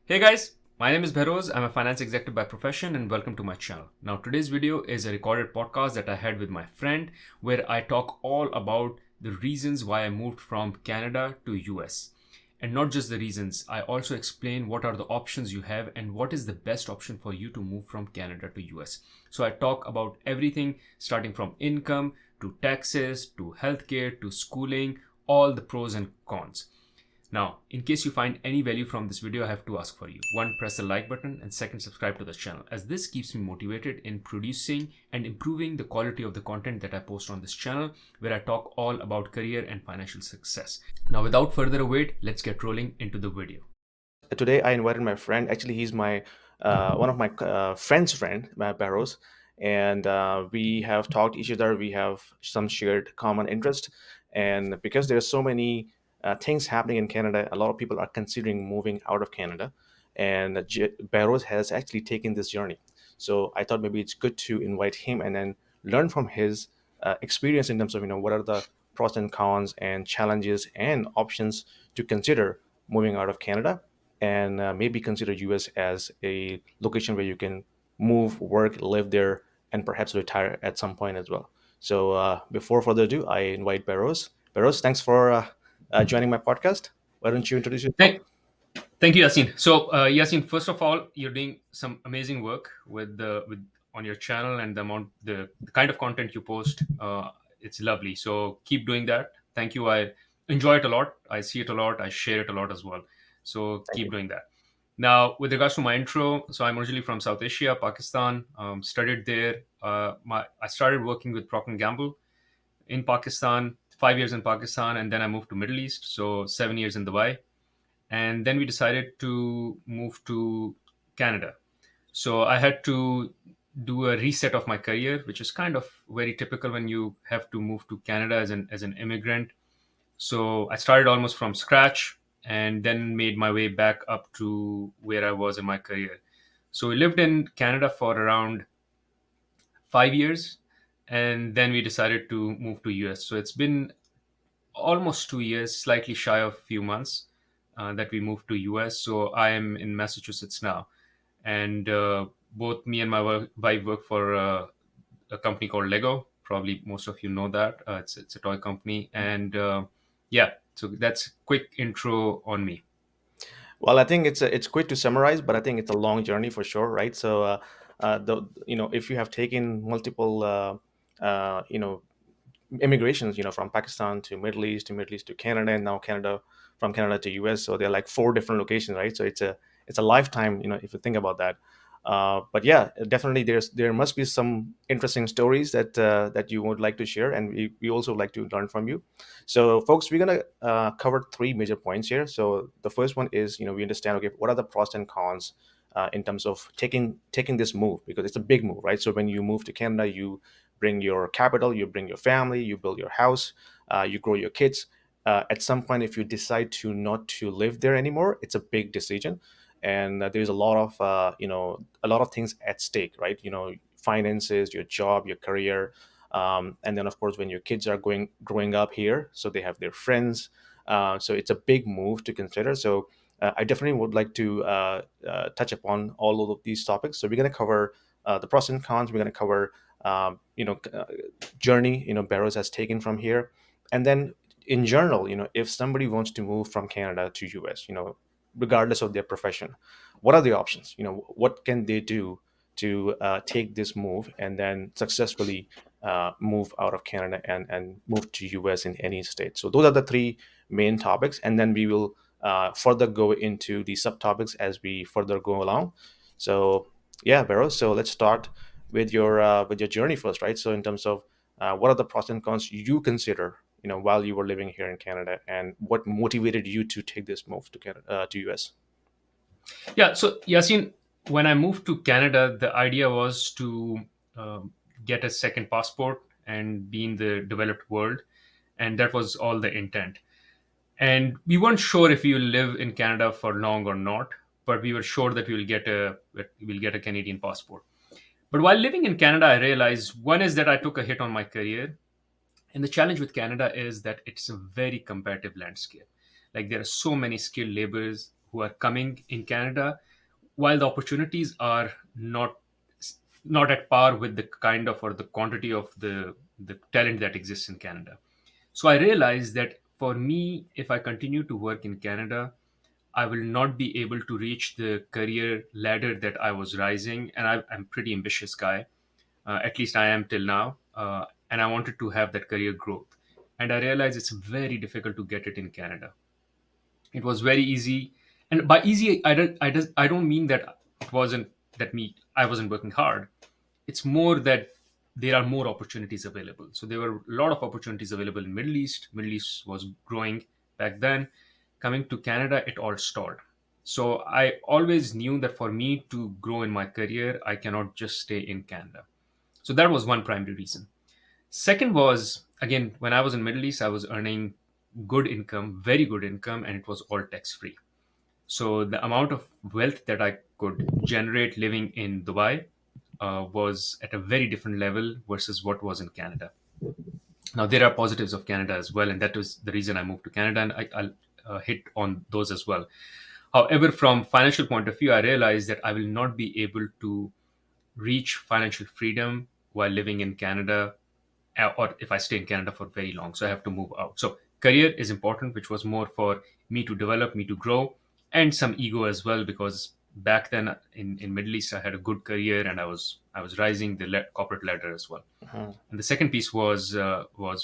Hey guys, my name is Behroz. I'm a finance executive by profession and welcome to my channel. Now today's video is a recorded podcast that I had with my friend where I talk all about the reasons why I moved from Canada to US. And not just the reasons, I also explain what are the options you have and what is the best option for you to move from Canada to US. So I talk about everything starting from income to taxes to healthcare to schooling, all the pros and cons. Now, in case you find any value from this video, I have to ask for you. One, press the like button, and second, subscribe to this channel, as this keeps me motivated in producing and improving the quality of the content that I post on this channel, where I talk all about career and financial success. Now, without further wait, let's get rolling into the video. Today I invited my friend. Actually, he's my one of my friend's friend, Matt Barrows, and we have talked each other. We have some shared common interest, and because there are so many things happening in Canada, a lot of people are considering moving out of Canada, and Barrows has actually taken this journey. So I thought maybe it's good to invite him and then learn from his experience in terms of what are the pros and cons and challenges and options to consider moving out of Canada, and maybe consider US as a location where you can move, work, live there, and perhaps retire at some point as well. So before further ado, I invite Barrows. Barrows, thanks for joining my podcast. Why don't you introduce yourself? Thank, thank you, Yasin. So, Yasin, first of all, you're doing some amazing work with on your channel and the kind of content you post. It's lovely. So keep doing that. Thank you. I enjoy it a lot. I see it a lot. I share it a lot as well. So Thank keep you. doing that. Now, with regards to my intro, so I'm originally from South Asia, Pakistan. Studied there. I started working with Procter and Gamble in Pakistan. 5 years in Pakistan, and then I moved to Middle East. So 7 years in Dubai, and then we decided to move to Canada. So I had to do a reset of my career, which is kind of very typical when you have to move to Canada as an immigrant. So I started almost from scratch and then made my way back up to where I was in my career. So we lived in Canada for around 5 years, and then we decided to move to US. So it's been almost 2 years, slightly shy of a few months, that we moved to US. So I am in Massachusetts now, and both me and my wife work for a company called Lego. Probably most of you know that. It's a toy company, and yeah. So that's quick intro on me. Well, I think it's quick to summarize, but I think it's a long journey for sure, right? So, the if you have taken multiple immigrations, from Pakistan to Middle East, to Middle East to Canada, and now Canada, from Canada to US. So they're like four different locations, right? So it's a lifetime, if you think about that. But yeah, definitely there must be some interesting stories that you would like to share, and we also like to learn from you. So folks, we're gonna cover three major points here. So the first one is, we understand, okay, what are the pros and cons in terms of taking this move, because it's a big move, right? So when you move to Canada, you bring your capital, you bring your family, you build your house, you grow your kids. At some point, if you decide to not to live there anymore, it's a big decision, and there's a lot of things at stake, right? Finances, your job, your career, and then of course when your kids are growing up here, so they have their friends. So it's a big move to consider. So I definitely would like to touch upon all of these topics. So we're going to cover the pros and cons. We're going to cover journey Barrows has taken from here, and then in general, if somebody wants to move from Canada to US, regardless of their profession, what are the options? What can they do to take this move and then successfully move out of Canada and move to US in any state? So those are the three main topics, and then we will further go into the subtopics as we further go along. So yeah, Barrows, so let's start with your journey first, right? So in terms of what are the pros and cons you consider, while you were living here in Canada, and what motivated you to take this move to Canada, to US? Yeah. So Yasin, when I moved to Canada, the idea was to um, get a second passport and be in the developed world, and that was all the intent. And we weren't sure if we will live in Canada for long or not, but we were sure that we will get a Canadian passport. But while living in Canada, I realized one is that I took a hit on my career, and the challenge with Canada is that it's a very competitive landscape. Like there are so many skilled laborers who are coming in Canada, while the opportunities are not at par with the kind of or the quantity of the talent that exists in Canada. So I realized that for me, if I continue to work in Canada, I will not be able to reach the career ladder that I was rising. And I'm a pretty ambitious guy. At least I am till now. And I wanted to have that career growth. And I realized it's very difficult to get it in Canada. It was very easy, and by easy, I don't mean that it wasn't that me I wasn't working hard. It's more that there are more opportunities available. So there were a lot of opportunities available in Middle East. Middle East was growing back then. Coming to Canada, it all stalled. So I always knew that for me to grow in my career, I cannot just stay in Canada. So that was one primary reason. Second was, again, when I was in Middle East, I was earning good income, very good income, and it was all tax free. So the amount of wealth that I could generate living in Dubai was at a very different level versus what was in Canada. Now there are positives of Canada as well, and that was the reason I moved to Canada, and I'll hit on those as well. However, from financial point of view, I realized that I will not be able to reach financial freedom while living in Canada, or if I stay in Canada for very long. So I have to move out. So career is important, which was more for me to develop, me to grow, and some ego as well, because back then in Middle East I had a good career and I was rising the corporate ladder as well. Mhm. And the second piece was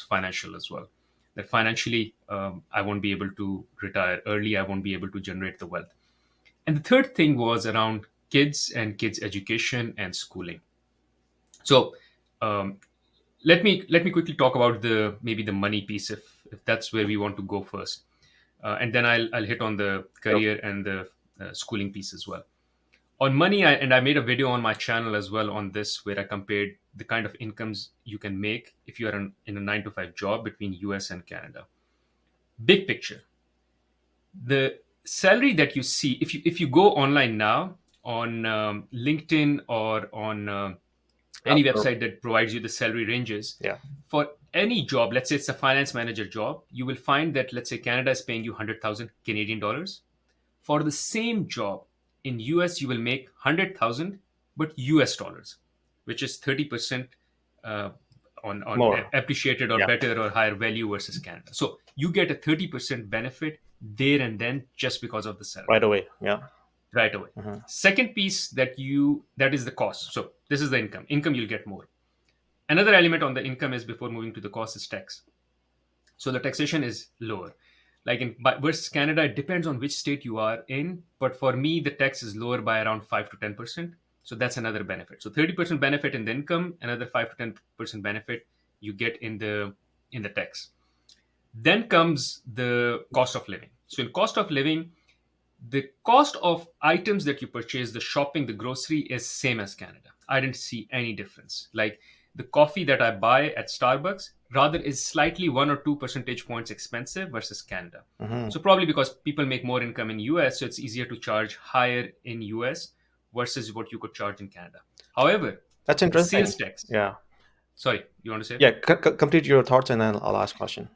financial as well. That financially I won't be able to retire early. I won't be able to generate the wealth. And the third thing was around kids and kids education and schooling. So um, let me quickly talk about the maybe the money piece, if that's where we want to go first, and then I'll hit on the Sure. career and the schooling piece as well. On money, and I made a video on my channel as well on this, where I compared the kind of incomes you can make if you are in a 9 to 5 job between US and Canada. Big picture, the salary that you see, if you go online now on LinkedIn or on any Upper. website that provides you the salary ranges Yeah. for any job, let's say it's a finance manager job, you will find that, let's say, Canada is paying you 100,000 Canadian dollars. For the same job in US, you will make 100,000 but US dollars, which is 30% uh, on More. appreciated or Yeah. better or higher value versus Canada. So you get a 30% benefit there and then just because of the salary Right away. Yeah. right away. Mhm. Second piece that is the cost. So this is the income you'll get more. Another element on the income is, before moving to the cost, is tax. So the taxation is lower. Like versus Canada, it depends on which state you are in. But for me, the tax is lower by around 5 to 10%. So that's another benefit. So 30% benefit in the income, another 5 to 10% benefit you get in the tax. Then comes the cost of living. So in cost of living, the cost of items that you purchase, the shopping, the grocery, is same as Canada. I didn't see any difference. Like the coffee that I buy at Starbucks rather is slightly 1 or 2 percentage points expensive versus Canada. Mhm. So probably because people make more income in US, so it's easier to charge higher in US versus what you could charge in Canada. However, That's the interesting. sales tax. Yeah. Sorry, you want to say? Yeah. Complete your thoughts, and then I'll ask question.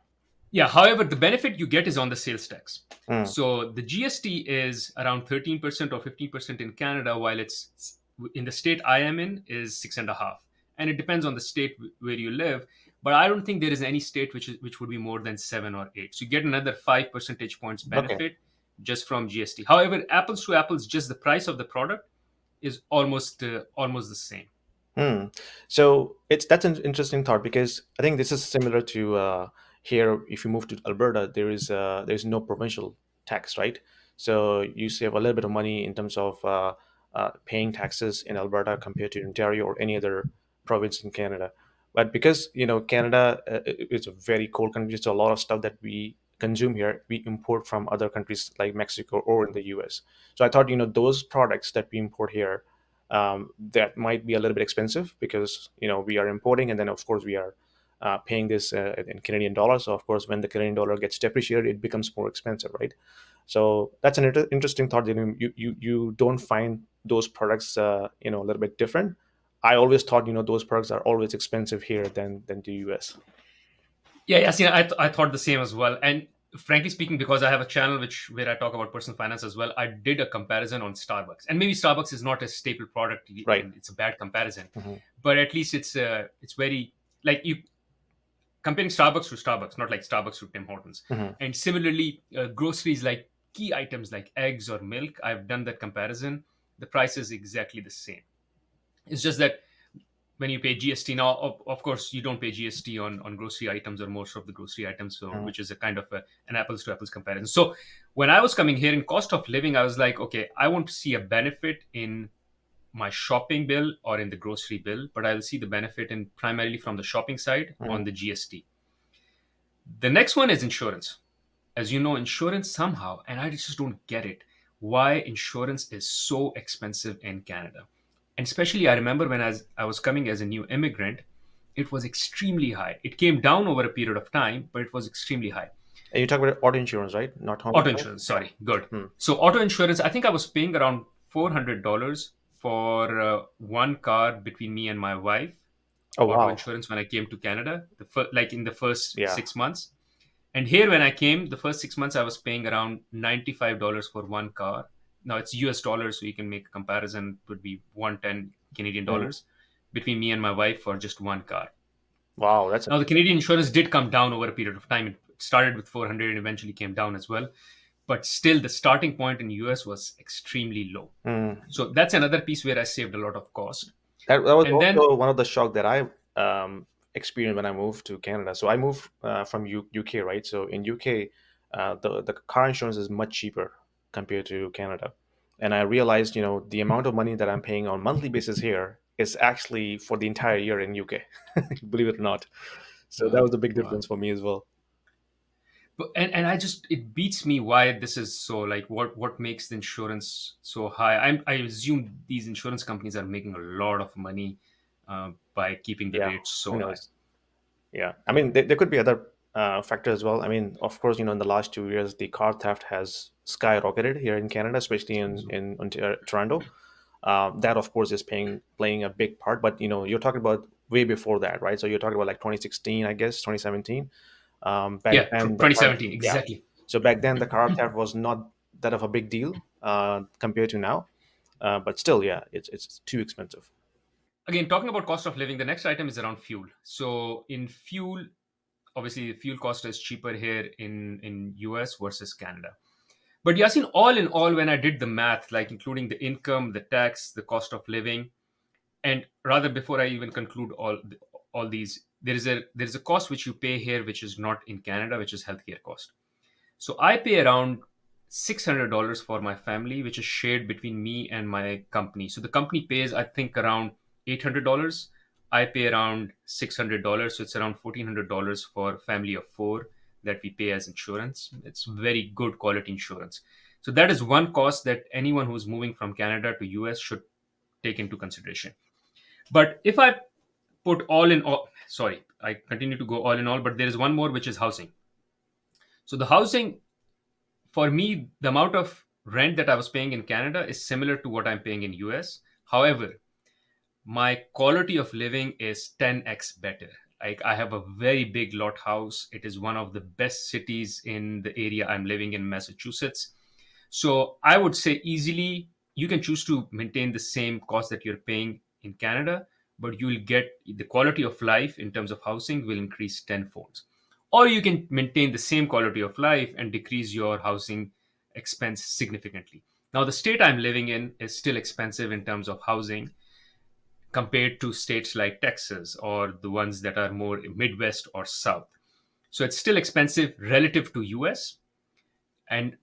Yeah, however, the benefit you get is on the sales tax. Mm. So the GST is around 13% or 15% in Canada, while it's in the state I am in is 6.5. And it depends on the state where you live. But I don't think there is any state which would be more than 7 or 8. So you get another 5 percentage points Okay. benefit just from GST. However, apples to apples, just the price of the product is almost the same. Hmm. So that's an interesting thought, because I think this is similar to here. If you move to Alberta, there is no provincial tax, right? So you save a little bit of money in terms of paying taxes in Alberta compared to Ontario or any other province in Canada. But because Canada is a very cold country, so a lot of stuff that we consume here we import from other countries like Mexico or in the U.S. So I thought those products that we import here, that might be a little bit expensive, because we are importing, and then of course we are paying this in Canadian dollars. So of course, when the Canadian dollar gets depreciated, it becomes more expensive, right? So that's an interesting thought. You don't find those products a little bit different. I always thought those products are always expensive here than the US. Yeah, yes, yeah, I thought the same as well. And frankly speaking, because I have a channel which where I talk about personal finance as well, I did a comparison on Starbucks, and maybe Starbucks is not a staple product, Right. and it's a bad comparison, Hmm. but at least it's very like you comparing Starbucks to Starbucks, not like Starbucks to Tim Hortons. Hmm. And similarly, groceries like key items like eggs or milk, I've done that comparison. The price is exactly the same. It's just that when you pay GST now, of course, you don't pay GST on grocery items or most of the grocery items, so Hmm. which is a kind of an apples to apples comparison. So when I was coming here in cost of living, I was like, okay, I won't see a benefit in my shopping bill or in the grocery bill, but I'll see the benefit in primarily from the shopping side Hmm. on the GST. The next one is insurance. As you know, insurance somehow, and I just don't get it, why insurance is so expensive in Canada. And especially, I remember when I was coming as a new immigrant, it was extremely high. It came down over a period of time, but it was extremely high. And you talk about auto insurance, right? Not home Auto insurance. insurance, Yeah. sorry, good. Hmm. So, auto insurance, I think I was paying around $400 for one car between me and my wife. Oh Auto wow. insurance when I came to Canada, like in the first Yeah. 6 months. And here, when I came, the first 6 months, I was paying around $95 for one car. Now it's US dollars, so you can make a comparison. It would be 110 Canadian Hmm. dollars between me and my wife for just one car. Wow, that's a. Now the Canadian insurance did come down over a period of time. It started with 400 and eventually came down as well. But still, the starting point in US was extremely low. Hmm. So that's another piece where I saved a lot of cost. That was And then, also one of the shock that I experienced when I moved to Canada. So I moved from UK, right? So in UK, the car insurance is much cheaper compared to Canada, and I realized, the amount of money that I'm paying on monthly basis here is actually for the entire year in UK, believe it or not. So that wow, was a big wow. difference for me as well. And I just it beats me why this is so like what makes the insurance so high. I assume these insurance companies are making a lot of money by keeping the Yeah, rates who so high. knows? Yeah, I mean, there could be other factors as well. I mean, of course, in the last 2 years, the car theft has skyrocketed here in Canada, especially in Toronto. That, of course, is playing a big part. But you're talking about way before that, right? So you're talking about like 2016, I guess, 2017. Back Yeah, then, the car, 2017 yeah. exactly. So back then, the car theft was not that of a big deal compared to now. But still, yeah, it's too expensive. Again, talking about cost of living, the next item is around fuel. So in fuel, obviously the fuel cost is cheaper here in US versus Canada. But Yasin, all in all, when I did the math, like including the income, the tax, the cost of living, and rather before I even conclude all these, there is a cost which you pay here which is not in Canada, which is healthcare cost. So I pay around $600 for my family, which is shared between me and my company. So the company pays, I think, around $800. I pay around $600, so it's around $1,400 for family of four that we pay as insurance. It's very good quality insurance. So that is one cost that anyone who's moving from Canada to US should take into consideration. But if I put all in all, sorry, I continue to go all in all, but there is one more, which is housing. So the housing, for me, the amount of rent that I was paying in Canada is similar to what I'm paying in US. However, my quality of living is 10x better. Like I have a very big lot house. It is one of the best cities in the area I'm living in, Massachusetts. So I would say easily you can choose to maintain the same cost that you're paying in Canada, but you will get the quality of life in terms of housing will increase tenfold. Or you can maintain the same quality of life and decrease your housing expense significantly. Now, the state I'm living in is still expensive in terms of housing compared to states like Texas or the ones that are more Midwest or South. So it's still expensive relative to US, and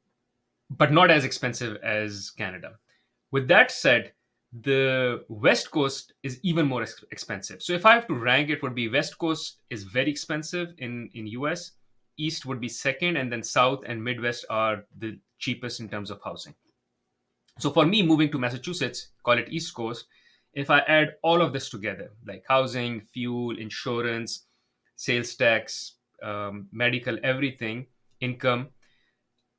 but not as expensive as Canada. With that said, the West Coast is even more expensive. So if I have to rank, it would be West Coast is very expensive in US, East would be second, and then South and Midwest are the cheapest in terms of housing. So for me, moving to Massachusetts, call it East Coast, if I add all of this together, like housing, fuel, insurance, sales tax, medical, everything, income,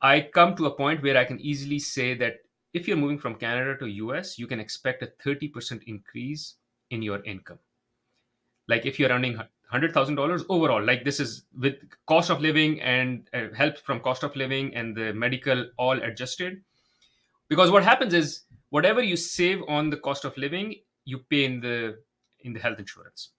I come to a point where I can easily say that if you're moving from Canada to US, you can expect a 30% increase in your income. Like if you're earning $100,000 overall. Like this is with cost of living and help from cost of living and the medical all adjusted. Because what happens is whatever you save on the cost of living, you pay in the health insurance,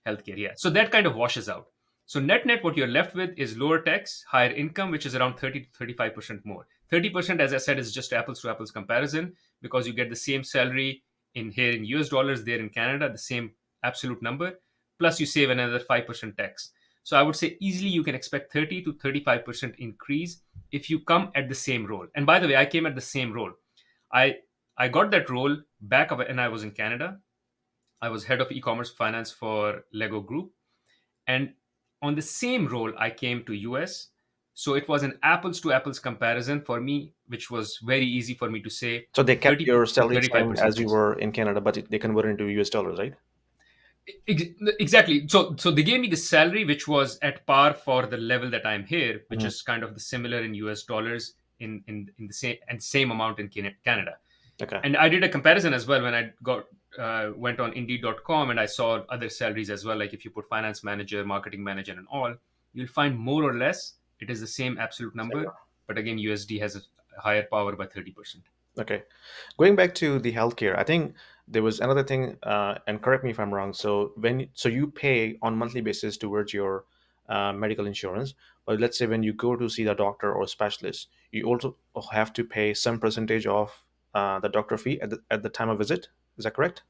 healthcare. Yeah. So that kind of washes out. So net, what you're left with is lower tax, higher income, which is around 30 to 35% more. 30%, as I said, is just apples to apples comparison because you get the same salary in here in US dollars, there in Canada, the same absolute number, plus you save another 5% tax. So I would say easily you can expect 30 to 35% increase if you come at the same role. And by the way, I came at the same role. I I got that role back when I was in Canada. I was head of e-commerce finance for Lego Group, and on the same role, I came to US. So it was an apples to apples comparison for me, which was very easy for me to say So they kept 30 your to salary same 35% as you increase. were in Canada, but they converted into US dollars, right? Ex- Exactly. So they gave me the salary which was at par for the level that I'm here, which Mhm. is kind of the similar in US dollars in the same amount in Canada. Okay. And I did a comparison as well when I got went on Indeed.com and I saw other salaries as well. Like if you put finance manager, marketing manager, and all, you'll find more or less it is the same absolute Same number. here. But again, USD has a higher power by 30%. Okay. Going back to the healthcare, I think there was another thing, and correct me if I'm wrong. So so you pay on monthly basis towards your medical insurance, but let's say when you go to see the doctor or specialist, you also have to pay some percentage of the doctor fee at the time of visit. Is that correct?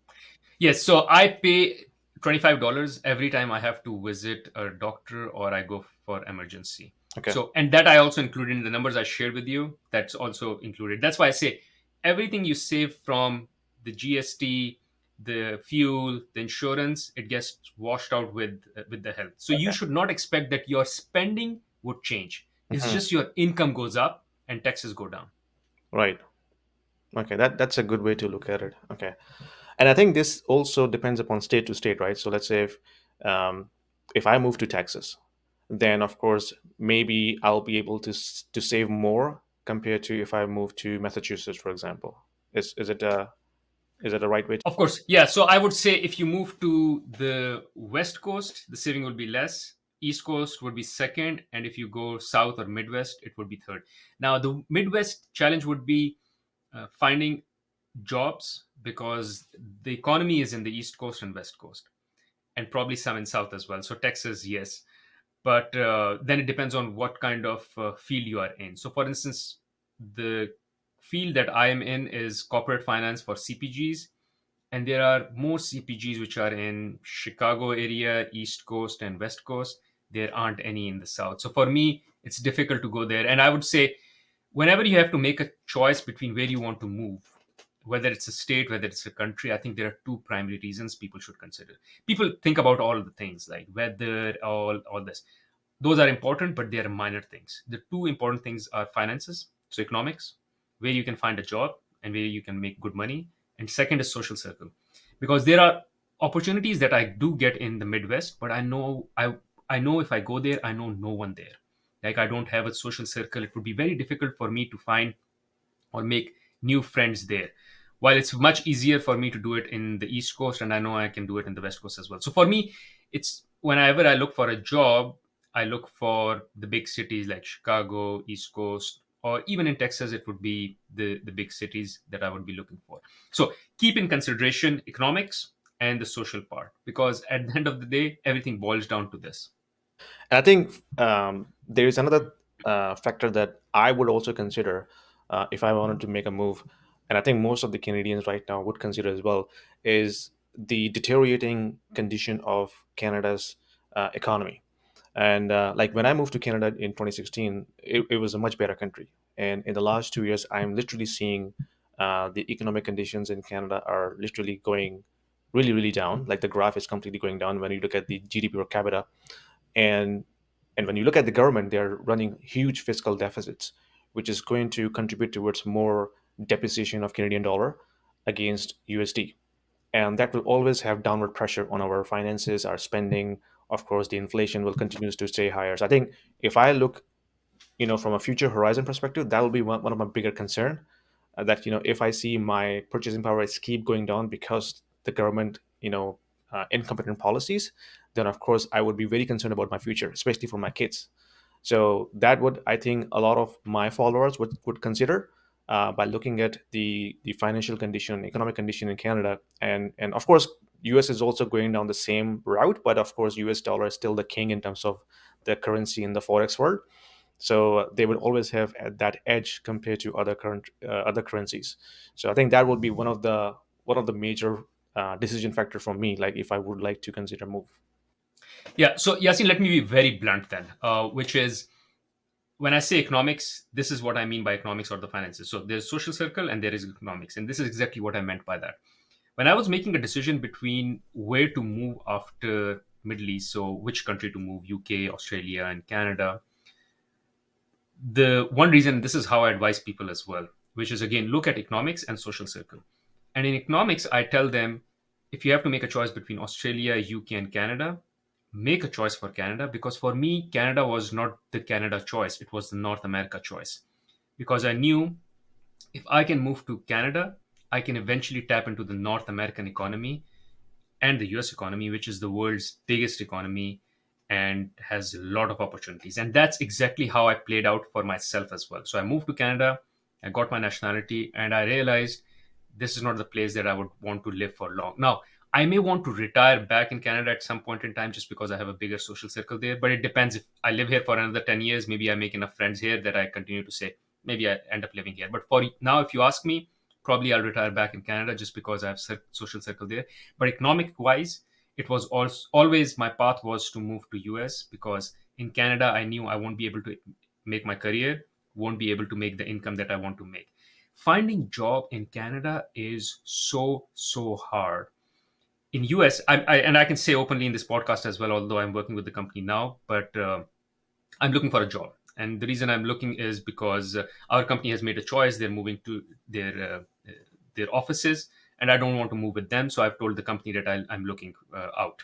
Yes, so I pay $25 every time I have to visit a doctor or I go for emergency. Okay. So, and that I also included in the numbers I shared with you. That's also included. That's why I say everything you save from the GST, the fuel, the insurance, it gets washed out with the health. So you Okay. should not expect that your spending would change. It's Mhm. just your income goes up and taxes go down. Right. Okay. That's a good way to look at it. Okay. And I think this also depends upon state to state, right? So let's say um, if I move to Texas, then of course maybe I'll be able to save more compared to if I move to Massachusetts, for example. Is it a right way? Of course, yeah. So I would say if you move to the West Coast, the saving will be less. East Coast would be second, and if you go South or Midwest, it would be third. Now, the Midwest challenge would be finding jobs because the economy is in the East Coast and West Coast, and probably some in South as well. So Texas, yes, but then it depends on what kind of field you are in. So, for instance, the field that I am in is corporate finance for CPGs, and there are more CPGs which are in Chicago area, East Coast, and West Coast. There aren't any in the South. So for me, it's difficult to go there. And I would say, whenever you have to make a choice between where you want to move, whether it's a state, whether it's a country, I think there are two primary reasons people should consider. People think about all the things like weather, all this. Those are important, but they are minor things. The two important things are finances, so economics, where you can find a job and where you can make good money. And second is social circle, because there are opportunities that I do get in the Midwest, but I know if I go there, I know no one there. Like I don't have a social circle. It would be very difficult for me to find or make new friends there. While it's much easier for me to do it in the East Coast, and I know I can do it in the West Coast as well. So for me, it's whenever I look for a job, I look for the big cities like Chicago, East Coast, or even in Texas, it would be the big cities that I would be looking for. So keep in consideration economics and the social part, because at the end of the day, everything boils down to this. And I think there is another factor that I would also consider if I wanted to make a move, and I think most of the Canadians right now would consider as well, is the deteriorating condition of Canada's economy. And like when I moved to Canada in 2016, it was a much better country. And in the last 2 years, I'm literally seeing the economic conditions in Canada are literally going really, really down. Like the graph is completely going down when you look at the GDP per capita, and when you look at the government, they're running huge fiscal deficits, which is going to contribute towards more depreciation of Canadian dollar against USD, and that will always have downward pressure on our finances, our spending. Of course, the inflation will continue to stay higher. So I think if I look, from a future horizon perspective, that will be one of my bigger concern. That if I see my purchasing power is keep going down because the government, incompetent policies, then of course I would be very concerned about my future, especially for my kids. So that would, I think, a lot of my followers would consider by looking at the financial condition, economic condition in Canada, and of course, US is also going down the same route, but of course, US dollar is still the king in terms of the currency in the forex world. So they would always have that edge compared to other currencies. So I think that would be one of the major decision factor for me, like if I would like to consider move. Yeah. So Yasin, let me be very blunt then, which is when I say economics, this is what I mean by economics or the finances. So there's social circle and there is economics, and this is exactly what I meant by that. When I was making a decision between where to move after Middle East, so which country to move, UK, Australia, and Canada, the one reason, this is how I advise people as well, which is again, look at economics and social circle. And in economics, I tell them if you have to make a choice between Australia, UK, and Canada, make a choice for Canada, because for me, Canada was not the Canada choice, it was the North America choice. Because I knew if I can move to Canada, I can eventually tap into the North American economy and the US economy, which is the world's biggest economy and has a lot of opportunities. And that's exactly how I played out for myself as well. So I moved to Canada, I got my nationality, and I realized this is not the place that I would want to live for long. Now, I may want to retire back in Canada at some point in time just because I have a bigger social circle there. But it depends. If I live here for another 10 years, maybe I make enough friends here that I continue to say, maybe I end up living here. But for now, if you ask me, probably I'll retire back in Canada just because I have social circle there. But economic wise, it was also always my path was to move to US, because in Canada I knew I won't be able to make my career, won't be able to make the income that I want to make. Finding job in Canada is so hard. In US, and I can say openly in this podcast as well, although I'm working with the company now, but I'm looking for a job. And the reason I'm looking is because our company has made a choice. They're moving to their offices, and I don't want to move with them. So I've told the company that I'm looking out,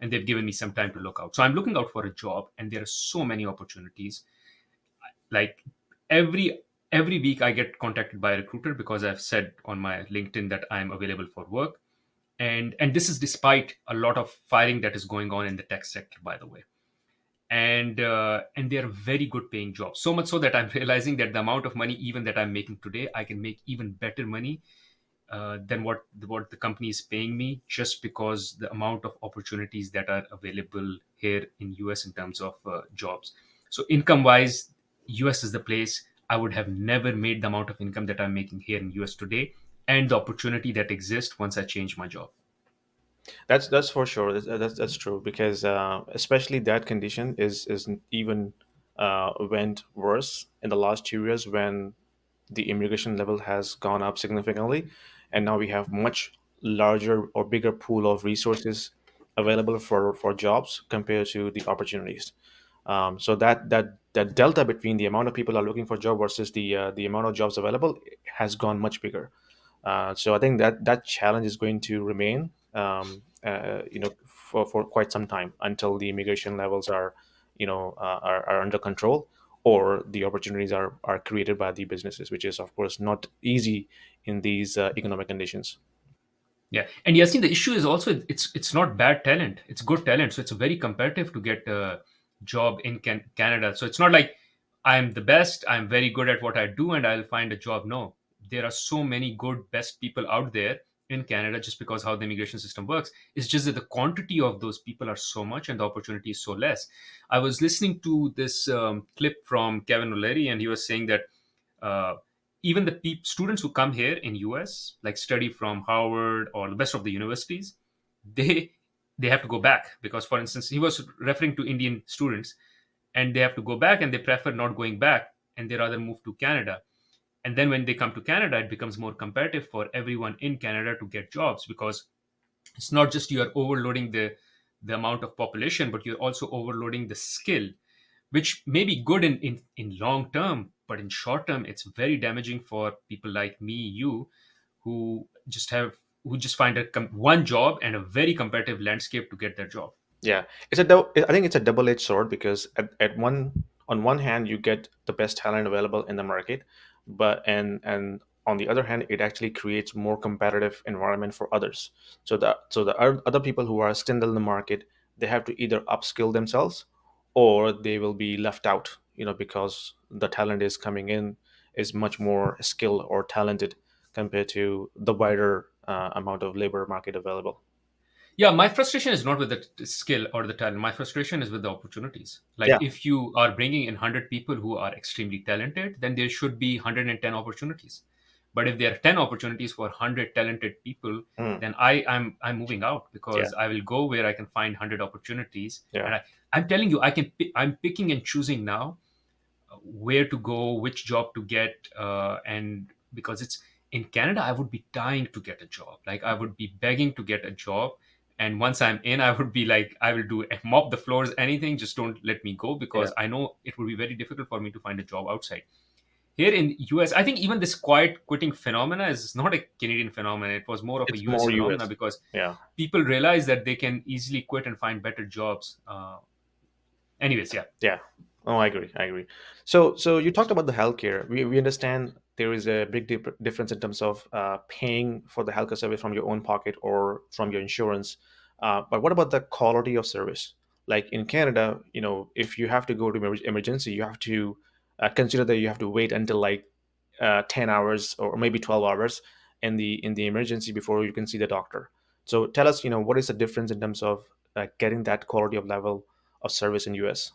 and they've given me some time to look out. So I'm looking out for a job, and there are so many opportunities. Like every week, I get contacted by a recruiter because I've said on my LinkedIn that I'm available for work, and this is despite a lot of firing that is going on in the tech sector, by the way. And they're very good paying jobs, so much so that I'm realizing that the amount of money even that I'm making today, I can make even better money than what the company is paying me, just because the amount of opportunities that are available here in US in terms of jobs. So income wise, US is the place. I would have never made the amount of income that I'm making here in US today, and the opportunity that exists once I change my job. That's for sure. That's true because especially that condition is even went worse in the last 2 years when the immigration level has gone up significantly, and now we have much larger or bigger pool of resources available for jobs compared to the opportunities. So that delta between the amount of people are looking for job versus the amount of jobs available has gone much bigger. So I think that challenge is going to remain, for quite some time until the immigration levels are, are under control, or the opportunities are created by the businesses, which is of course not easy in these economic conditions. Yeah, and Yasin, the issue is also it's not bad talent; it's good talent. So it's very competitive to get a job in Canada. So it's not like I'm the best, I'm very good at what I do, and I'll find a job. No, there are so many good, best people out there in Canada just because how the immigration system works. It's just that the quantity of those people are so much and the opportunity is so less. I was listening to this clip from Kevin O'Leary, and he was saying that. Uh, Even the students who come here in US, like study from Harvard or the best of the universities, they they have to go back because, for instance, he was referring to Indian students, and they have to go back, and they prefer not going back, and they rather move to Canada. And then when they come to Canada, it becomes more competitive for everyone in Canada to get jobs, because it's not just you are overloading the amount of population, but you're also overloading the skill, which may be good in long term, but in short term, it's very damaging for people like me, you, who who just find one job and a very competitive landscape to get their job. Yeah, I think it's a double-edged sword because at on one hand you get the best talent available in the market, but and on the other hand it actually creates more competitive environment for others. So the other people who are still in the market they have to either upskill themselves or they will be left out, because the talent is coming in is much more skilled or talented compared to the wider amount of labor market available. Yeah, my frustration is not with the skill or the talent. My frustration is with the opportunities. Like Yeah. if you are bringing in 100 people who are extremely talented, then there should be 110 opportunities. But if there are 10 opportunities for 100 talented people, Mm. then I'm moving out Yeah. because I will go where I can find 100 opportunities. Yeah. And I'm telling you, I'm picking and choosing now where to go, which job to get, and because it's in Canada, I would be dying to get a job. Like I would be begging to get a job, and once I'm in, I would be like, I will do mop the floors, anything. Just don't let me go Yeah. because I know it would be very difficult for me to find a job outside. Here in US, I think even this quiet quitting phenomena is not a Canadian phenomenon. It was more of a It's US more phenomena US. because Yeah. people realize that they can easily quit and find better jobs. Anyways, yeah. Yeah. Oh, I agree. I agree. So you talked about the healthcare. We understand there is a big difference in terms of paying for the healthcare service from your own pocket or from your insurance. But what about the quality of service? Like in Canada, if you have to go to emergency, you have to consider that you have to wait until like 10 hours or maybe 12 hours in the emergency before you can see the doctor. So tell us, what is the difference in terms of getting that quality of level of service in US?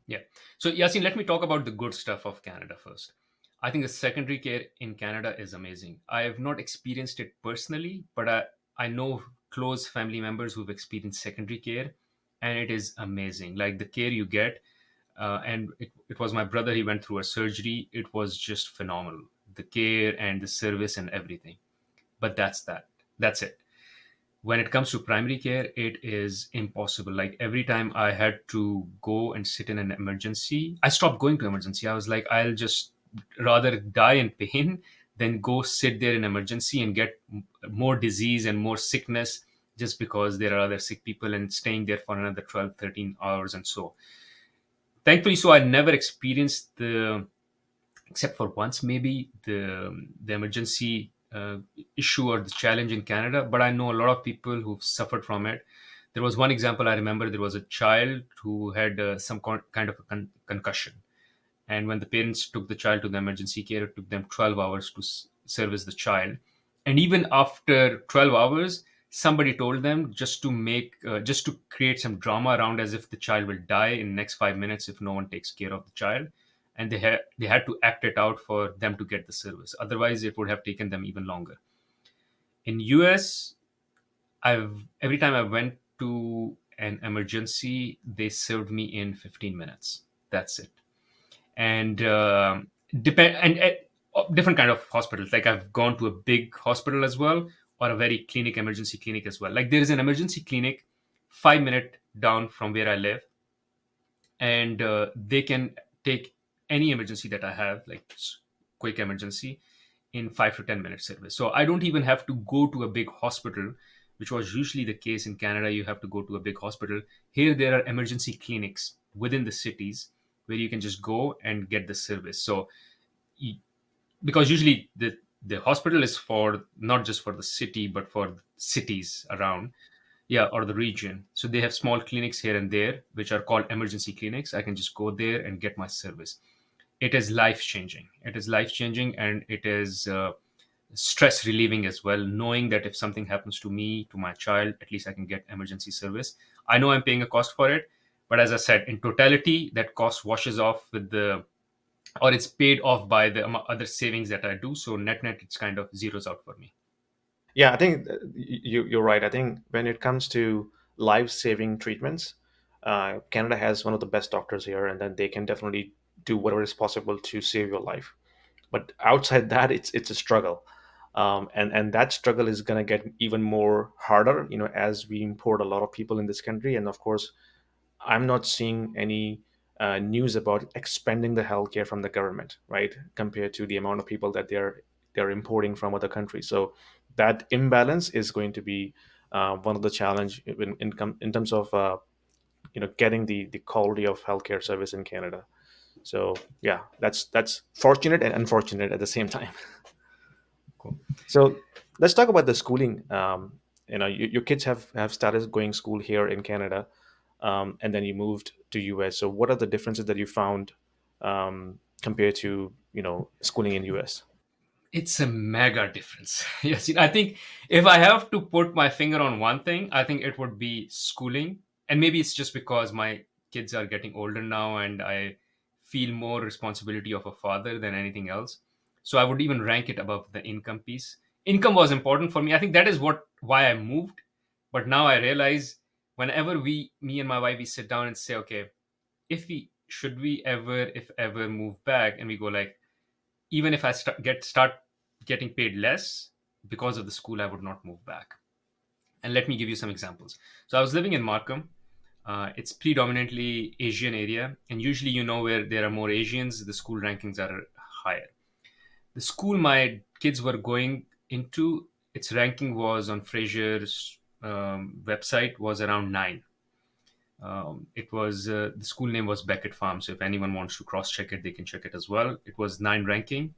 Yeah. So, Yasin, let me talk about the good stuff of Canada first. I think the secondary care in Canada is amazing. I have not experienced it personally, but I know close family members who've experienced secondary care, and it is amazing. Like the care you get, and it was my brother, he went through a surgery. It was just phenomenal. The care and the service and everything. But that's that. That's it. When it comes to primary care, it is impossible. Like every time I had to go and sit in an emergency, I stopped going to emergency. I was like, I'll just rather die in pain than go sit there in emergency and get more disease and more sickness just because there are other sick people and staying there for another 12, 13 hours. And so thankfully, so I never experienced the, except for once maybe, the emergency issue or the challenge in Canada. But I know a lot of people who've suffered from it. There was one example I remember. There was a child who had some kind of a concussion, and when the parents took the child to the emergency care, it took them 12 hours to service the child. And even after 12 hours, somebody told them just to create some drama around as if the child will die in the next 5 minutes if no one takes care of the child. And they had to act it out for them to get the service. Otherwise, it would have taken them even longer. In US, I've every time I went to an emergency, they served me in 15 minutes. That's it. And depend and different kind of hospitals. Like I've gone to a big hospital as well, or a very clinic emergency clinic as well. Like there is an emergency clinic 5 minute down from where I live, and they can take any emergency that I have, like quick emergency, in 5 to 10 minute service. So I don't even have to go to a big hospital, which was usually the case in Canada. You have to go to a big hospital. Here, there are emergency clinics within the cities where you can just go and get the service. So, y- because usually the hospital is for not just for the city, but for cities around, yeah, or the region. So they have small clinics here and there, which are called emergency clinics. I can just go there and get my service. It is life changing. It is life changing, and it is stress relieving as well, knowing that if something happens to me, to my child, at least I can get emergency service. I know I'm paying a cost for it, but as I said, in totality, that cost washes off with the, or it's paid off by the other savings that I do. So net net, it's kind of zeros out for me. Yeah, I think you're right. I think when it comes to life-saving treatments, Canada has one of the best doctors here, and then they can definitely do whatever is possible to save your life. But outside that, it's a struggle, and that struggle is gonna get even more harder, as we import a lot of people in this country, and of course, I'm not seeing any news about expanding the healthcare from the government, right? Compared to the amount of people that they're importing from other countries. So that imbalance is going to be one of the challenge in terms of getting the quality of healthcare service in Canada. So yeah, that's fortunate and unfortunate at the same time. Cool. So let's talk about the schooling. Your kids have started going school here in Canada. and then you moved to US. So what are the differences that you found compared to schooling in US? It's a mega difference. Yes, I think if I have to put my finger on one thing, I think it would be schooling. And maybe it's just because my kids are getting older now and I feel more responsibility of a father than anything else. So I would even rank it above the income piece. Income was important for me. I think that is why I moved. But now I realize whenever me and my wife, we sit down and say, okay, if we should we ever, if ever, move back, and we go like, even if I start getting paid less because of the school, I would not move back. And let me give you some examples. So I was living in Markham. It's predominantly Asian area, and usually, where there are more Asians, the school rankings are higher. The school my kids were going into, its ranking was on Fraser's website was around 9. It was the school name was Beckett Farm. So if anyone wants to cross check it, they can check it as well. It was 9 ranking,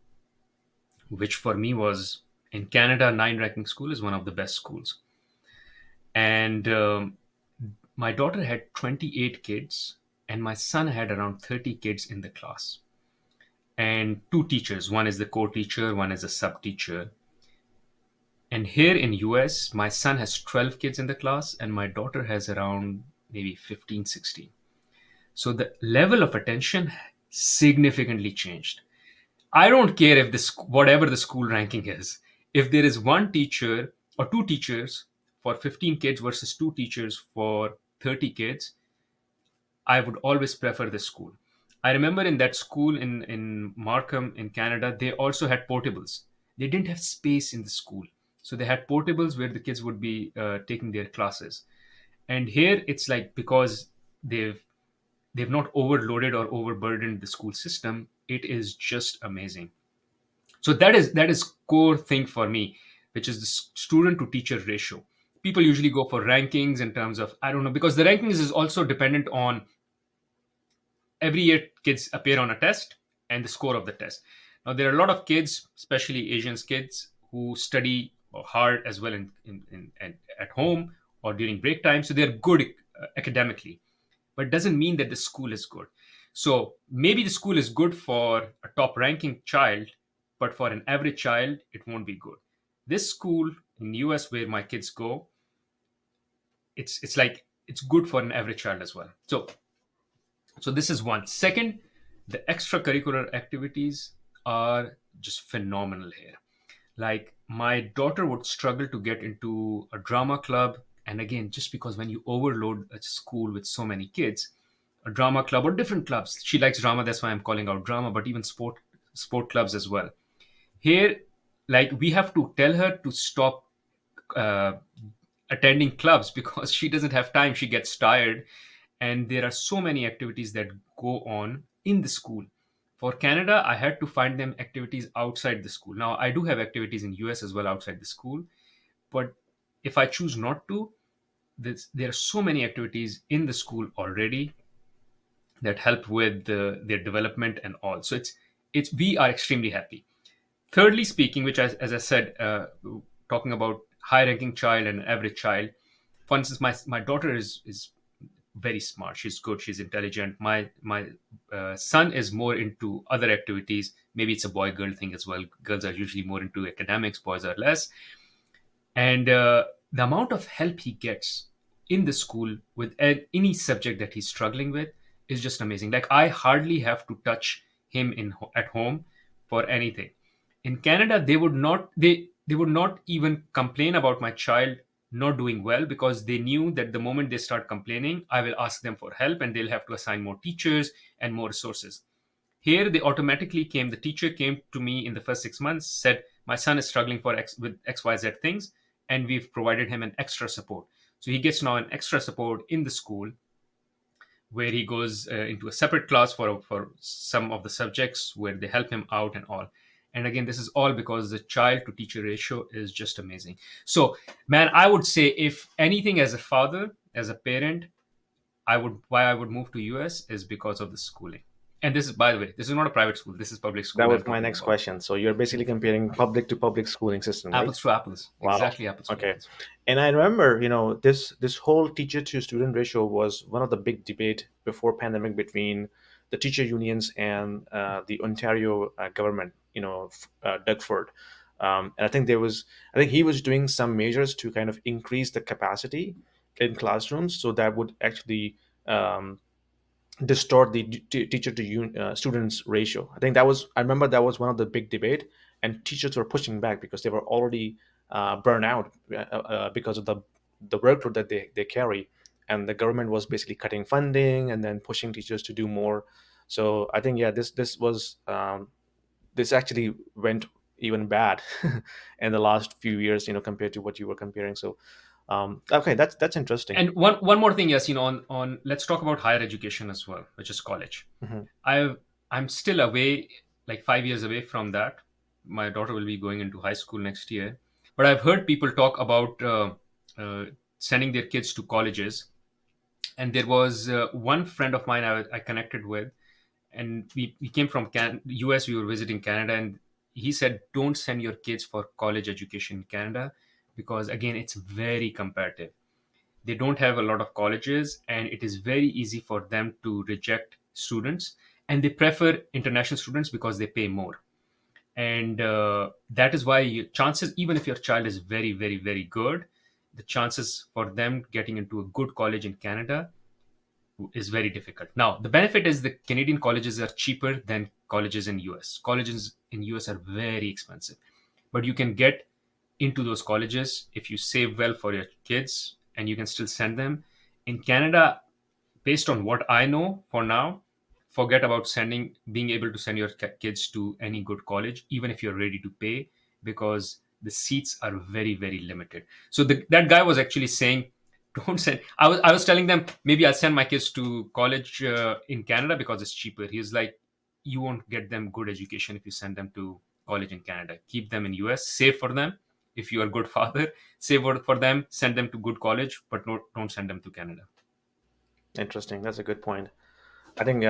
which for me was, in Canada, 9 ranking school is one of the best schools. And my daughter had 28 kids, and my son had around 30 kids in the class. And 2 teachers, one is the core teacher, one is a sub teacher. And here in US, my son has 12 kids in the class, and my daughter has around maybe 15, 16. So the level of attention significantly changed. I don't care if this whatever the school ranking is. If there is one teacher or 2 teachers for 15 kids versus 2 teachers for 30 kids, I would always prefer the school. I remember in that school in Markham in Canada, they also had portables. They didn't have space in the school. So they had portables where the kids would be taking their classes. And here it's like, because they've not overloaded or overburdened the school system, it is just amazing. So that is core thing for me, which is the student to teacher ratio. People usually go for rankings in terms of, I don't know, because the rankings is also dependent on, every year kids appear on a test and the score of the test. Now there are a lot of kids, especially Asians kids, who study hard as well at home or during break time, so they're good academically, but doesn't mean that the school is good. So maybe the school is good for a top ranking child, but for an average child, it won't be good. This school in US where my kids go, it's like it's good for an average child as well. So this is one. Second, the extracurricular activities are just phenomenal here. Like, my daughter would struggle to get into a drama club. And again, just because when you overload a school with so many kids, a drama club or different clubs, she likes drama, that's why I'm calling out drama, but even sport clubs as well. Here, like, we have to tell her to stop uh, attending clubs because she doesn't have time, she gets tired. And there are so many activities that go on in the school. For Canada, I had to find them activities outside the school. Now I do have activities in US as well outside the school, but if I choose not to, there are so many activities in the school already that help with their development and all. So it's we are extremely happy. Thirdly speaking, which, as I said, talking about high ranking child and average child, for instance, my daughter is very smart, she's good, she's intelligent. My son is more into other activities. Maybe it's a boy girl thing as well. Girls are usually more into academics, boys are less. And the amount of help he gets in the school with any subject that he's struggling with is just amazing. Like, I hardly have to touch him at home for anything. In Canada, they would not even complain about my child not doing well, because they knew that the moment they start complaining, I will ask them for help and they'll have to assign more teachers and more resources. Here, they automatically came. The teacher came to me in the first 6 months, said, "My son is struggling with XYZ things," and we've provided him an extra support. So he gets now an extra support in the school, where he goes into a separate class for some of the subjects where they help him out and all. And again, this is all because the child to teacher ratio is just amazing. So, man, I would say, if anything, as a father, as a parent, I would move to US is because of the schooling. And this is, by the way, this is not a private school. This is public That school was I'm my talking next about. question. So you're basically comparing public to public schooling system, right? Apples to apples. Wow. Exactly apples to Okay. apples. And I remember, this whole teacher to student ratio was one of the big debate before pandemic between the teacher unions and the Ontario government. Doug Ford. And I think he was doing some measures to kind of increase the capacity in classrooms, so that would actually um, distort the teacher to students ratio. I remember that was one of the big debate, and teachers were pushing back because they were already burned out because of the workload that they carry, and the government was basically cutting funding and then pushing teachers to do more. So I think, yeah, this actually went even bad in the last few years, compared to what you were comparing. So okay, that's interesting. And one more thing, yes, on let's talk about higher education as well, which is college. Hmm. I'm still away, like 5 years away from that. My daughter will be going into high school next year, but I've heard people talk about uh, sending their kids to colleges. And there was one friend of mine I connected with, and we came from US. We were visiting Canada, and he said, "Don't send your kids for college education in Canada because again, it's very competitive. They don't have a lot of colleges, and it is very easy for them to reject students, and they prefer international students because they pay more. And that is why chances, even if your child is very, very, very good, the chances for them getting into a good college in Canada is very difficult. Now, the benefit is the Canadian colleges are cheaper than colleges in US. Colleges in US are very expensive, but you can get into those colleges if you save well for your kids, and you can still send them. In Canada, based on what I know for now, forget about being able to send your kids to any good college, even if you're ready to pay, because the seats are very, very limited. So that guy was actually saying, don't send. I was telling them maybe I'll send my kids to college in Canada because it's cheaper. He's like, you won't get them good education if you send them to college in Canada. Keep them in US, save for them. If you are a good father, save for them, send them to good college, but don't send them to Canada. Interesting. That's a good point. I think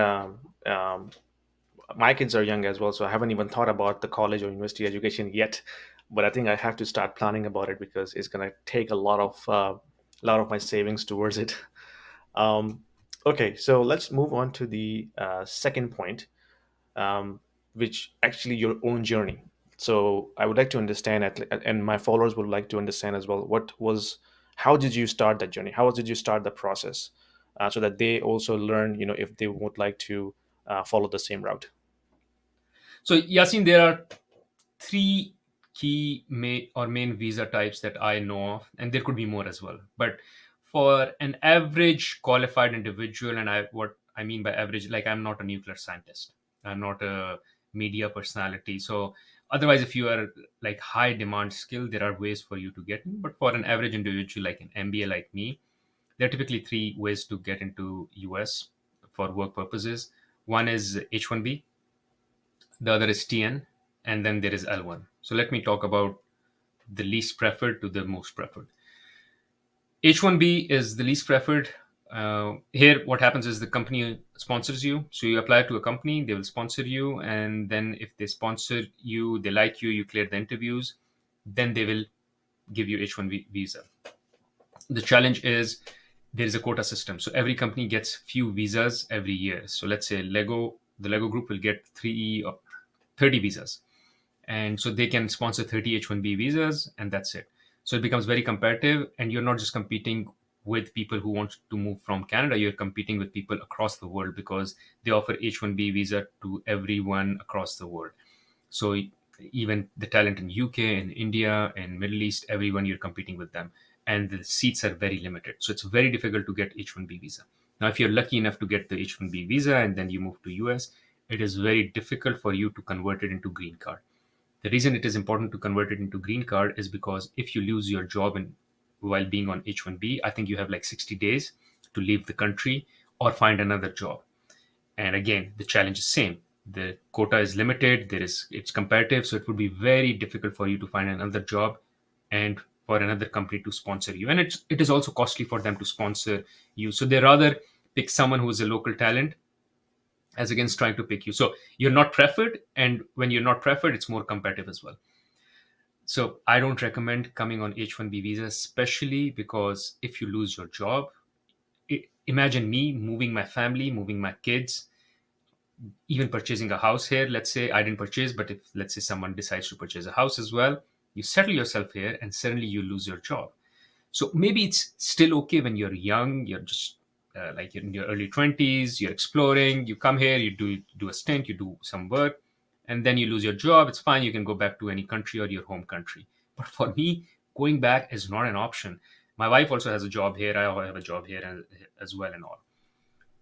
my kids are young as well, so I haven't even thought about the college or university education yet. But I think I have to start planning about it because it's gonna take a lot of my savings towards it. Um, okay, so let's move on to the second point, um, which actually your own journey. So I would like to understand, and my followers would like to understand as well, how did you start that journey? How did you start the process, so that they also learn, if they would like to follow the same route. So, Yasin, there are three key main visa types that I know of, and there could be more as well. But for an average qualified individual, and what I mean by average, like I'm not a nuclear scientist, I'm not a media personality. So otherwise, if you are like high demand skill, there are ways for you to get in. But for an average individual like an MBA like me, there are typically three ways to get into US for work purposes. One is H1B, the other is TN, and then there is L1. So let me talk about the least preferred to the most preferred. H1B is the least preferred. Here, what happens is the company sponsors you. So you apply to a company, they will sponsor you. And then if they sponsor you, they like you, you clear the interviews, then they will give you H1B visa. The challenge is there is a quota system. So every company gets few visas every year. So let's say the Lego group will get 30 visas, and so they can sponsor 30 H1B visas, and that's it. So it becomes very competitive, and you're not just competing with people who want to move from Canada, you're competing with people across the world because they offer H1B visa to everyone across the world. So even the talent in UK and India and Middle East, everyone, you're competing with them, and the seats are very limited. So it's very difficult to get H1B visa. Now, if you're lucky enough to get the H1B visa and then you move to US, it is very difficult for you to convert it into green card. The reason it is important to convert it into green card is because if you lose your job while being on H1B, I think you have like 60 days to leave the country or find another job. And again, the challenge is same. The quota is limited. It's competitive, so it would be very difficult for you to find another job and for another company to sponsor you. And it is also costly for them to sponsor you. So they rather pick someone who is a local talent as against trying to pick you. So you're not preferred, and when you're not preferred, it's more competitive as well. So I don't recommend coming on H-1B visa, especially because if you lose your job, imagine me moving my family, moving my kids, even purchasing a house here. Let's say I didn't purchase, but if let's say someone decides to purchase a house as well, you settle yourself here and suddenly you lose your job. So maybe it's still okay when you're young, you're just like in your early 20s, you're exploring, you come here, you do a stint, you do some work, and then you lose your job. It's fine, you can go back to any country or your home country. But for me, going back is not an option. My wife also has a job here, I have a job here as well, and all.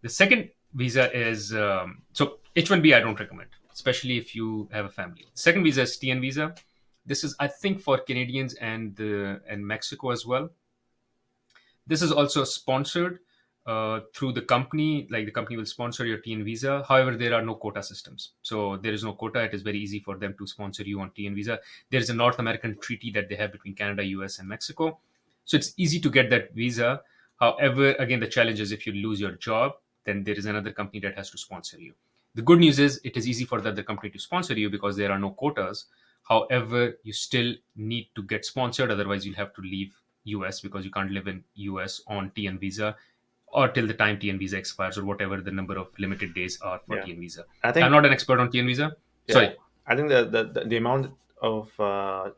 The second visa is so H1B. I don't recommend, especially if you have a family. Second visa is TN visa. This is, I think, for Canadians and Mexico as well. This is also sponsored through the company. Like the company will sponsor your TN visa. However, there are no quota systems, so there is no quota. It is very easy for them to sponsor you on TN visa. There is a North American treaty that they have between Canada, US, and Mexico, so it's easy to get that visa. However, again, the challenge is if you lose your job, then there is another company that has to sponsor you. The good news is it is easy for the other company to sponsor you because there are no quotas. However, you still need to get sponsored, otherwise you'll have to leave US because you can't live in US on TN visa or till the time TN visa expires or whatever the number of limited days are for Yeah. TN visa. I I'm think not an expert on TN visa. yeah, Sorry. I think the amount of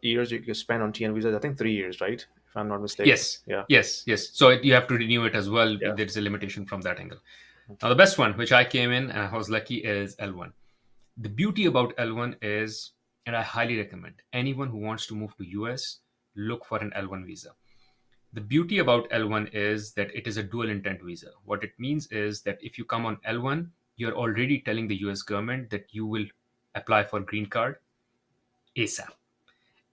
years you can spend on TN visas, I think 3 years, right? If I'm not mistaken. Yes. Yeah. Yes. So you have to renew it as well. Yeah. There's a limitation from that angle. Now, the best one, which I came in and I was lucky, is L1. The beauty about L1 is, and I highly recommend anyone who wants to move to US, look for an L1 visa. The beauty about L1 is that it is a dual intent visa. What it means is that if you come on L1, you're already telling the US government that you will apply for green card ASAP.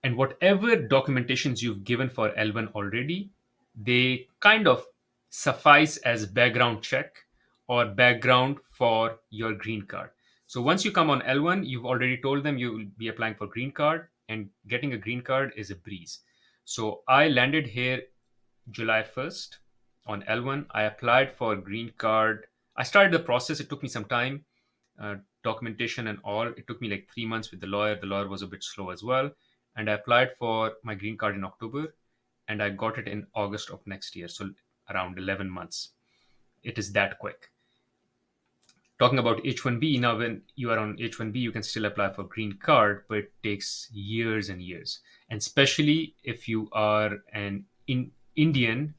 And whatever documentations you've given for L1 already, they kind of suffice as background check or background for your green card. So once you come on L1, you've already told them you will be applying for green card, and getting a green card is a breeze. So I landed here July 1st on L1. I applied for green card. I started the process. It took me some time, documentation and all. It took me like 3 months with the lawyer. The lawyer was a bit slow as well. And I applied for my green card in October, and I got it in August of next year. So around 11 months. It is that quick. Talking about H1B, now when you are on H1B, you can still apply for green card, but it takes years and years. And especially if you are an Indian,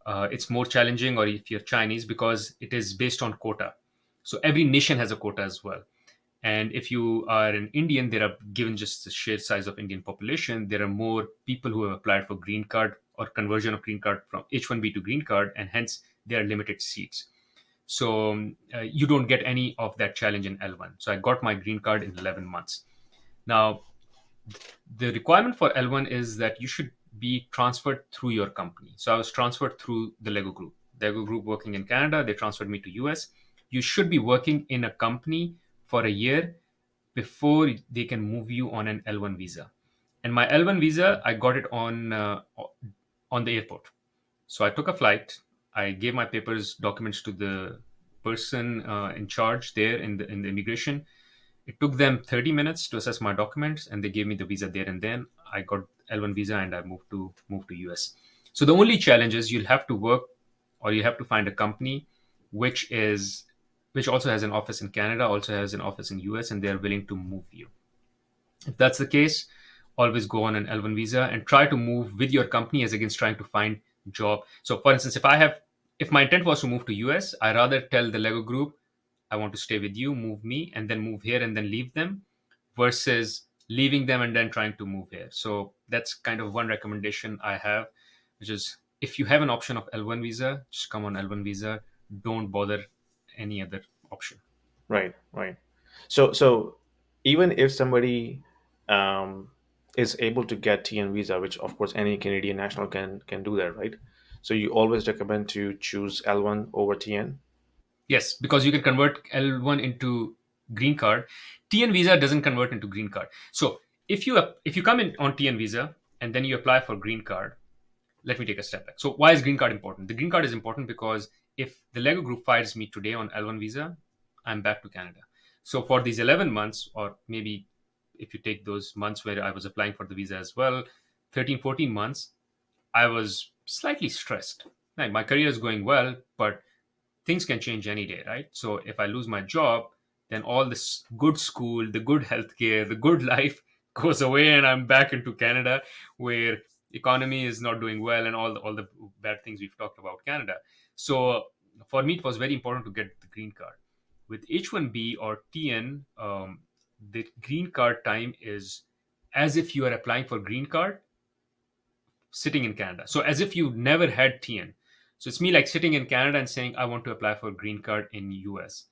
it's more challenging, or if you're Chinese, because it is based on quota. So every nation has a quota as well. And if you are an Indian, there are, given just the sheer size of Indian population, there are more people who have applied for green card or conversion of green card from H1B to green card, and hence there are limited seats. So you don't get any of that challenge in L1. So I got my green card in 11 months. Now, the requirement for L1 is that you should be transferred through your company. So I was transferred through the Lego Group. Lego Group working in Canada, they transferred me to US. You should be working in a company for a year before they can move you on an L1 visa. And my L1 visa, I got it on the airport. So I took a flight. I gave my papers, documents to the person in charge there in the immigration. It took them 30 minutes to assess my documents, and they gave me the visa there and then. I got L1 visa, and I moved to US. So the only challenge is you'll have to work, or you have to find a company which also has an office in Canada, also has an office in US, and they are willing to move you. If that's the case, always go on an L1 visa and try to move with your company as against trying to find job. So for instance, if my intent was to move to US, I rather tell the Lego Group, I want to stay with you, move me, and then move here and then leave them, versus leaving them and then trying to move here. So that's kind of one recommendation I have, which is if you have an option of L1 visa, just come on L1 visa. Don't bother any other option. Right. Right. So even if somebody um, is able to get TN visa, which of course any Canadian national can do that, right? So you always recommend to choose L1 over TN. Yes, because you can convert L1 into green card. TN visa doesn't convert into green card. So if you come in on TN visa and then you apply for green card, let me take a step back. So why is green card important? The green card is important because if the Lego Group fires me today on L1 visa, I'm back to Canada. So for these 11 months, or maybe if you take those months where I was applying for the visa as well, 13, 14 months, I was slightly stressed. Like my career is going well, but things can change any day, right? So if I lose my job, then all this good school, the good healthcare, the good life goes away, and I'm back into Canada, where economy is not doing well, and all the bad things we've talked about Canada. So for me, it was very important to get the green card. With H1B or TN, the green card time is as if you are applying for green card sitting in Canada. So as if you never had TN. So it's me like sitting in Canada and saying I want to apply for a green card in US.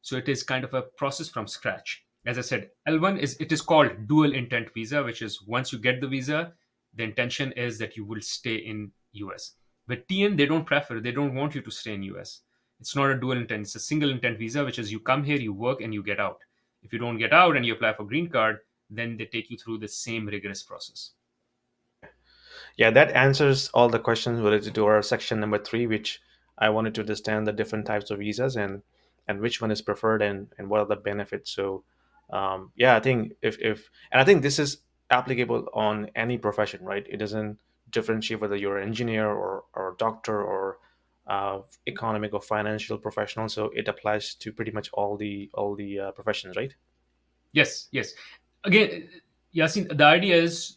So it is kind of a process from scratch. As I said, L1 is called dual intent visa, which is once you get the visa, the intention is that you will stay in US. But TN they don't prefer, they don't want you to stay in US. It's not a dual intent, it's a single intent visa, which is you come here, you work, and you get out. If you don't get out and you apply for green card, then they take you through the same rigorous process. Yeah, that answers all the questions related to our section number three, which I wanted to understand the different types of visas and which one is preferred and what are the benefits. So, yeah, I think if and I think this is applicable on any profession, right? It doesn't differentiate whether you're an engineer or a doctor or economic or financial professional. So it applies to pretty much all the professions, right? Yes, yes. Again, Yasin, the idea is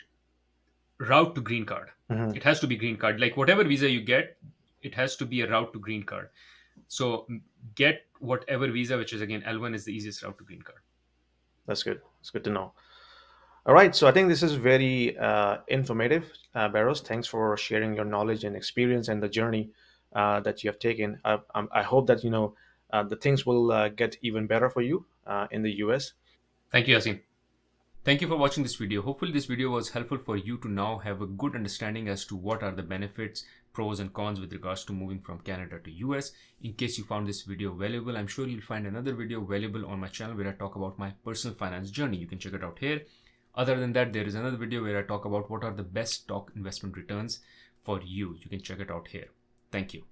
route to green card. Hmm. It has to be green card. Like whatever visa you get, it has to be a route to green card. So get whatever visa, which is again L1 is the easiest route to green card. That's good. It's good to know. All right, so I think this is very informative, Barros. Thanks for sharing your knowledge and experience and the journey that you have taken. I hope that the things will get even better for you in the US. Thank you, Yasin. Thank you for watching this video. Hopefully this video was helpful for you to now have a good understanding as to what are the benefits, pros and cons with regards to moving from Canada to US. In case you found this video valuable, I'm sure you'll find another video valuable on my channel where I talk about my personal finance journey. You can check it out here. Other than that, there is another video where I talk about what are the best stock investment returns for you. You can check it out here. Thank you.